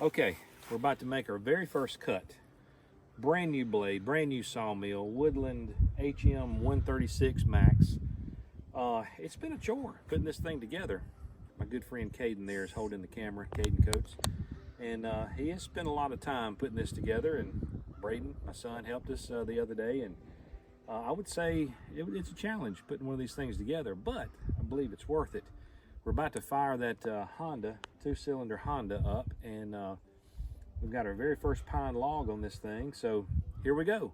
Okay, we're about to make our very first cut. Brand new blade, brand new Sawmill, Woodland HM 136 Max. It's been a chore putting this thing together. My good friend Caden there is holding the camera, Caden Coates. And he has spent a lot of time putting this together, and Braden, my son, helped us the other day. And I would say it's a challenge putting one of these things together, but I believe it's worth it. We're about to fire that Honda, two-cylinder Honda up, and we've got our very first pine log on this thing, so here we go.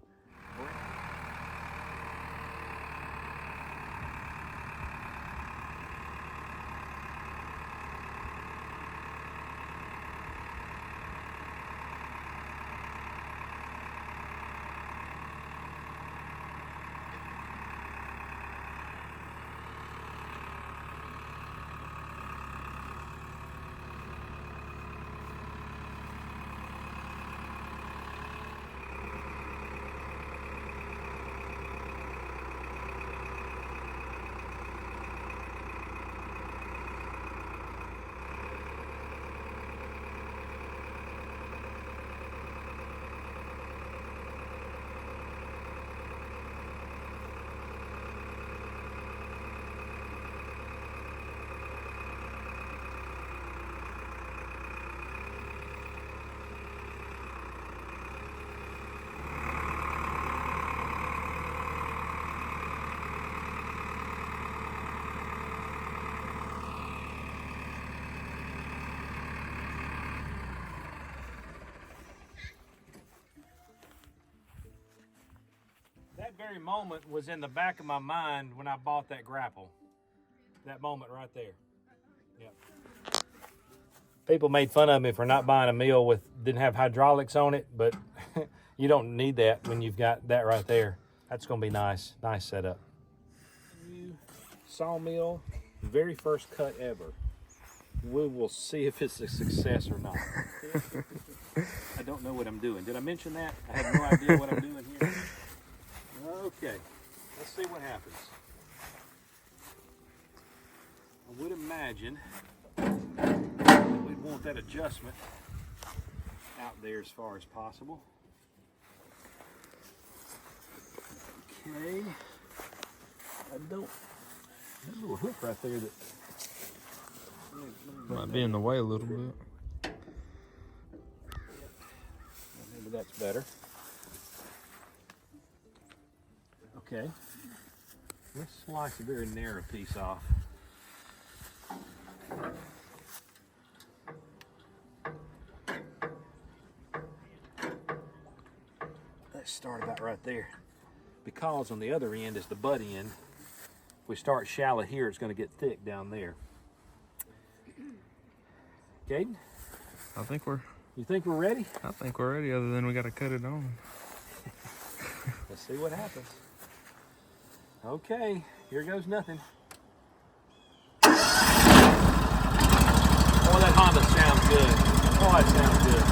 That very moment was in the back of my mind when I bought that grapple. That moment right there. Yep. People made fun of me for not buying a mill with didn't have hydraulics on it, but you don't need that when you've got that right there. That's going to be nice. Nice setup. New Sawmill, very first cut ever. We will see if it's a success or not. I don't know what I'm doing. Did I mention that? I have no idea what I'm doing here. Okay, let's see what happens. I would imagine we'd want that adjustment out there as far as possible. Okay, I don't, that little hook right there that might be in the way a little bit. Maybe that's better. Okay, let's slice a very narrow piece off. Let's start about right there. Because on the other end is the butt end. If we start shallow here, it's going to get thick down there. Caden? You think we're ready? I think we're ready, other than we got to cut it on. Let's see what happens. Okay, here goes nothing. Oh, that Honda sounds good. Oh, that sounds good.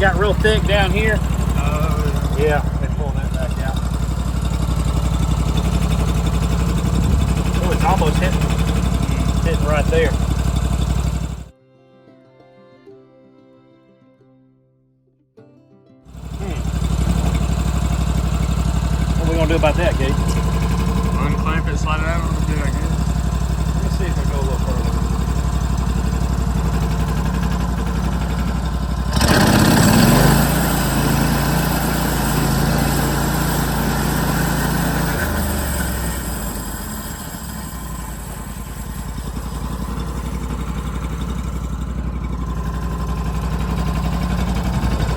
Got real thick down here. Yeah, let me pull that back out. Oh, it's almost hitting right there. that, Gabe? Unclamp it, slide it out a little bit, I guess. Let me see if I go a little further.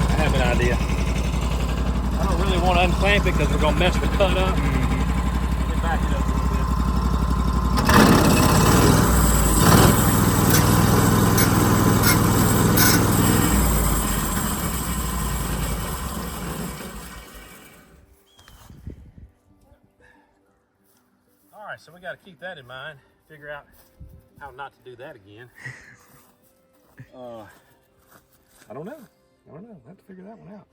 I have an idea. I don't really want to unclamp it because we're going to mess the cut up. Let me back it up a little bit. All right, so we got to keep that in mind. Figure out how not to do that again. I don't know. I have to figure that one out.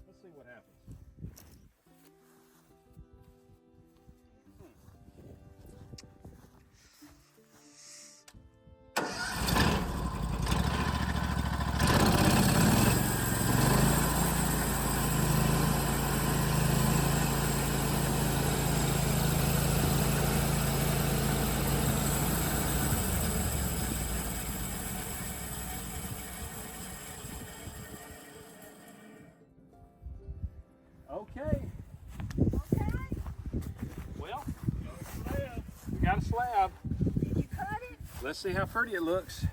Let's see what happens. Okay. Well, we got a slab. Did you cut it? Let's see how pretty it looks.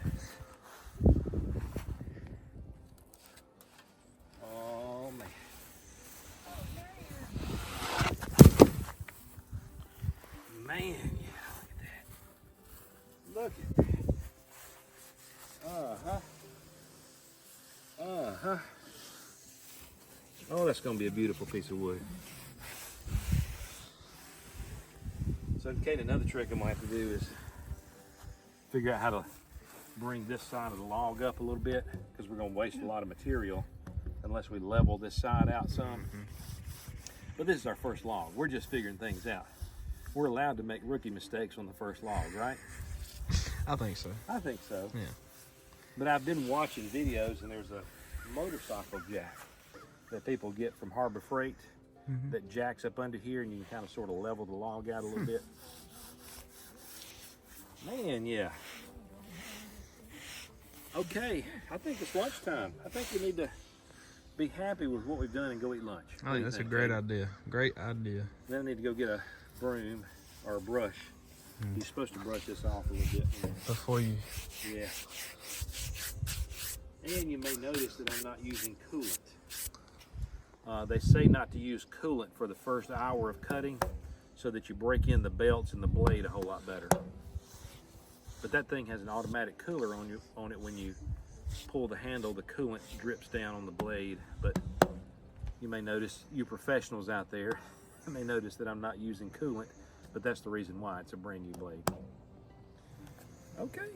Oh man. Man, yeah, look at that. Look at that. Oh, that's going to be a beautiful piece of wood. So, Kate, another trick I'm going to have to do is figure out how to bring this side of the log up a little bit, because we're going to waste a lot of material unless we level this side out some. But this is our first log. We're just figuring things out. We're allowed to make rookie mistakes on the first log, right? I think so. I think so. Yeah. But I've been watching videos, and there's a motorcycle jack that people get from Harbor Freight that jacks up under here, and you can kind of sort of level the log out a little bit. Man, yeah. Okay, I think it's lunchtime. I think we need to be happy with what we've done and go eat lunch. I think that's a great idea. Great idea. Then I need to go get a broom or a brush. You're supposed to brush this off a little bit. Before you... Yeah. And you may notice that I'm not using coolant. They say not to use coolant for the first hour of cutting so that you break in the belts and the blade a whole lot better. But that thing has an automatic cooler on it. When you pull the handle, the coolant drips down on the blade. But you may notice, you professionals out there, you may notice that I'm not using coolant, but that's the reason why. It's a brand new blade. Okay.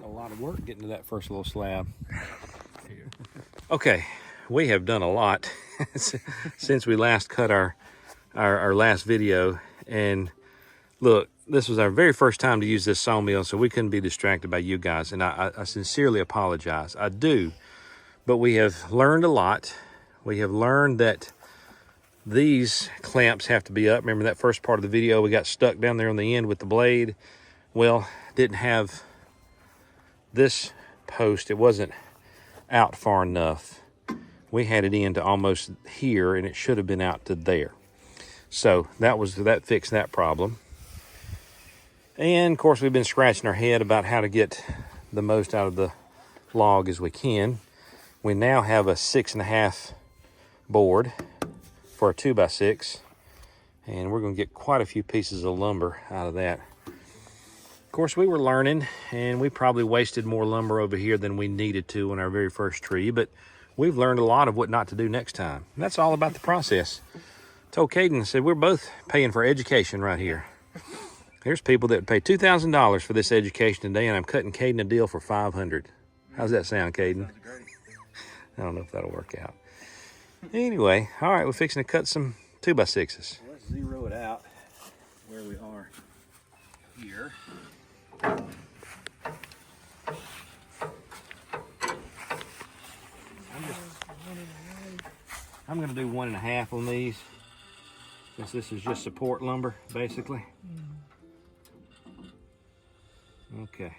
A lot of work getting to that first little slab. Okay, we have done a lot since we last cut our last video, and look, this was our very first time to use this sawmill, so we couldn't be distracted by you guys, and I sincerely apologize. I do, but we have learned a lot. We have learned that these clamps have to be up. Remember that first part of the video, we got stuck down there on the end with the blade? Well, didn't have this post, it wasn't out far enough. We had it into almost here, and it should have been out to there. So that fixed that problem. And of course, we've been scratching our head about how to get the most out of the log as we can. We now have a 6.5 board for a 2x6, and we're going to get quite a few pieces of lumber out of that. Of course, we were learning, and we probably wasted more lumber over here than we needed to on our very first tree, but we've learned a lot of what not to do next time. And that's all about the process. Told Caden, I said, we're both paying for education right here. There's people that pay $2,000 for this education today, and I'm cutting Caden a deal for $500. How's that sound, Caden? I don't know if that'll work out. Anyway, all right, we're fixing to cut some 2x6s. Let's zero it out where we are here. I'm going to do 1.5 on these, since this is just support lumber, basically. Okay.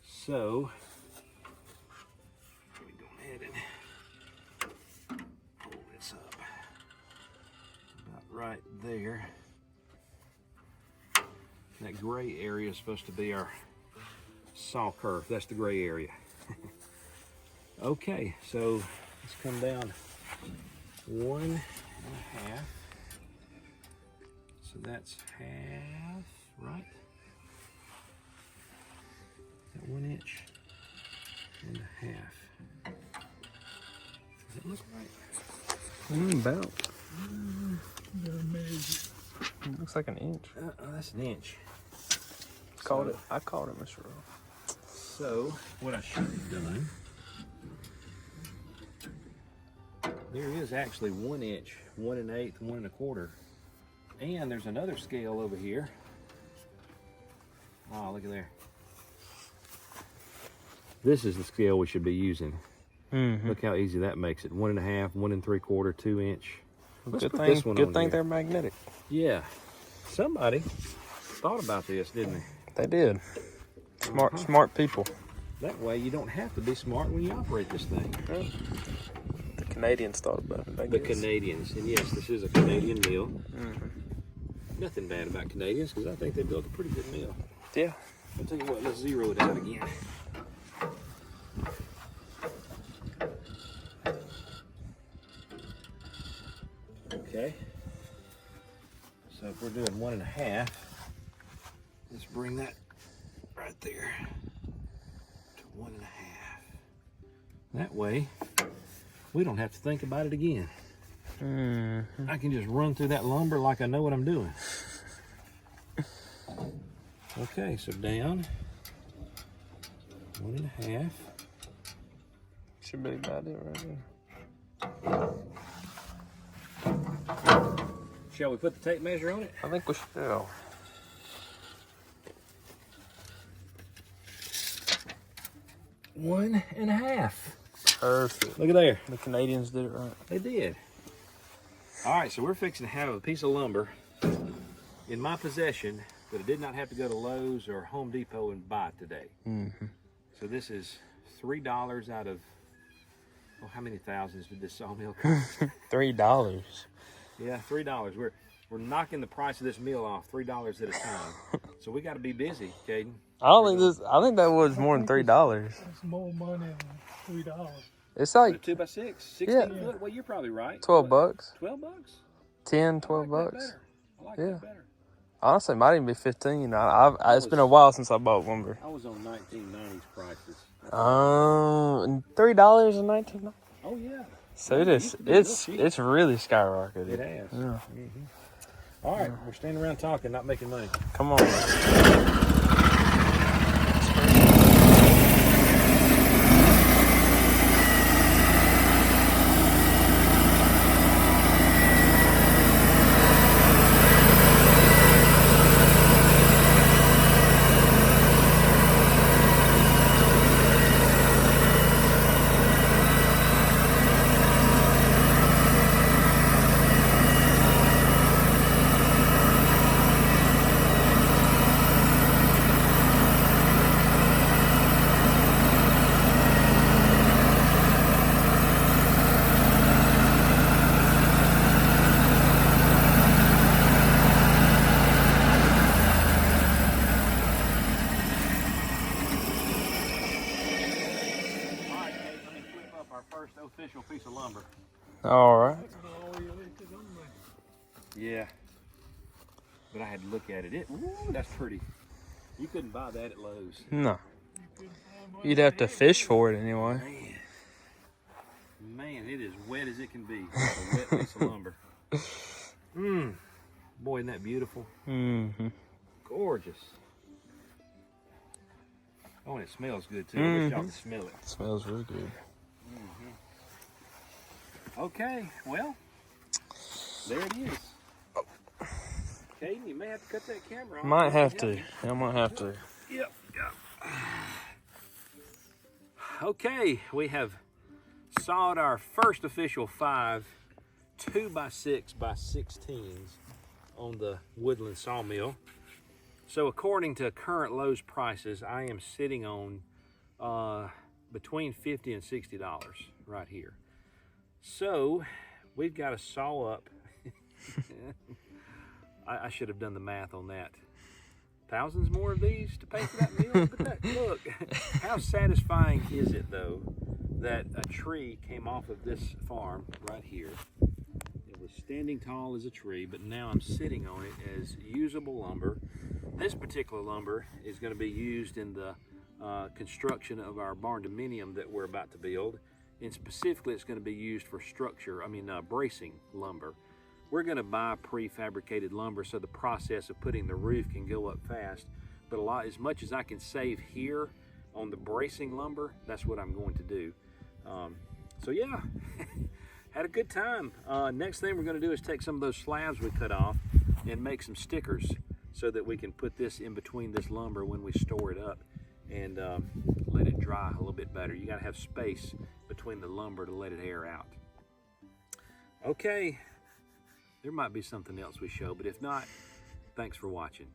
So, let me go ahead and pull this up. About right there. That gray area is supposed to be our saw curve. That's the gray area. Okay, so let's come down 1.5. So that's half, right? Is that 1 inch and a half? Does it look right? About. It looks like an inch. That's an inch. I called it, Mr. Rowe. So what I should have done, there is actually 1 inch, 1 1/8, 1 1/4, and there's another scale over here. Oh, look at there. This is the scale we should be using. Look how easy that makes it. 1 1/2, 1 3/4, 2 inch. Let's put this one on Good thing here. they're magnetic. Yeah. Somebody thought about this, didn't they? They did. Smart people. That way you don't have to be smart when you operate this thing. Yeah. The Canadians thought about it, I The guess. Canadians, and yes, this is a Canadian mill. Nothing bad about Canadians, because I think they built a pretty good mill. Yeah. I'll tell you what, let's zero it out again. Okay. So if we're doing 1.5, let's bring that right there to 1.5. That way, we don't have to think about it again. I can just run through that lumber like I know what I'm doing. Okay, so down 1.5. Should be about it right there. Shall we put the tape measure on it? I think we should do. 1.5. Perfect. Look at there. The Canadians did it right. They did. All right, so we're fixing to have a piece of lumber in my possession, but I did not have to go to Lowe's or Home Depot and buy it today. So this is $3 out of, oh, how many thousands did this sawmill cost? $3. Yeah, $3. We're knocking the price of this meal off $3 at a time. So we got to be busy, Caden. I think that was more than $3. It's more money than $3. It's like 2x6, 16 Yeah. foot. Well, you're probably right. $12. 12 bucks? 10, I 12 like that bucks. better. I like Yeah. that better. Honestly, it might even be 15. It's been a while since I bought lumber. I was on 1990s prices. $3 in 19. Oh yeah. So Yeah, it it is. used to be real cheap. It's really skyrocketed. It has. Yeah. All right, we're standing around talking, not making money. Come on. first official piece of lumber. All right. Yeah. But I had to look at it. Ooh, that's pretty. You couldn't buy that at Lowe's. No. You'd have to fish for it anyway. Man, it is wet as it can be. A wet piece of lumber. Boy, isn't that beautiful? Mm-hmm. Gorgeous. Oh, and it smells good too. I wish y'all could smell it. It smells really good. Okay, well, there it is. Caden, you may have to cut that camera off. Might have to. I might have to. Yep. Okay, we have sawed our first official 5 2x6x16s on the Woodland Sawmill. So according to current Lowe's prices, I am sitting on between $50 and $60 right here. So we've got to saw up. I should have done the math on that. Thousands more of these to pay for that meal? But look, how satisfying is it though that a tree came off of this farm right here. It was standing tall as a tree, but now I'm sitting on it as usable lumber. This particular lumber is going to be used in the construction of our barn dominium that we're about to build. And specifically, it's going to be used for bracing lumber. We're going to buy prefabricated lumber so the process of putting the roof can go up fast. But as much as I can save here on the bracing lumber, that's what I'm going to do. So yeah, had a good time. Next thing we're going to do is take some of those slabs we cut off and make some stickers so that we can put this in between this lumber when we store it up and let it dry a little bit better. You got to have space between the lumber to let it air out. Okay. There might be something else we show, but if not, thanks for watching.